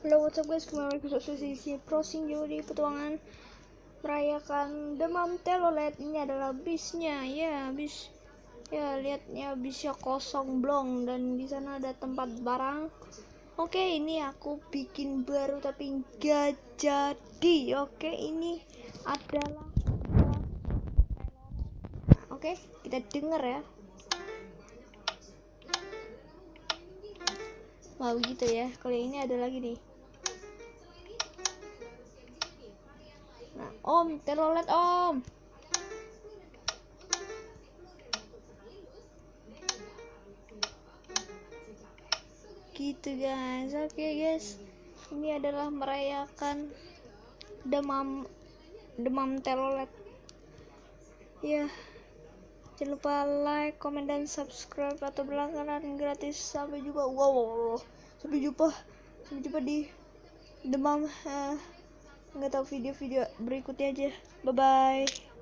Halo, what's up guys, kembali ke sesi browsing di petualangan merayakan demam telolet. Ini adalah bisnya, ya bis, ya lihat ya bisnya kosong blong dan di sana ada tempat barang. Oke, ini aku bikin baru tapi nggak jadi. Oke, ini adalah oke, kita denger ya. Mau gitu ya. Kalau ini ada lagi nih. Nah, Om, telolet Om. Gitu guys. Oke guys, ini adalah merayakan demam telolet ya. Jangan lupa like, comment, dan subscribe atau berlangganan gratis. Sampai jumpa. Sampai jumpa di demam nggak tahu video-video berikutnya aja. Bye bye.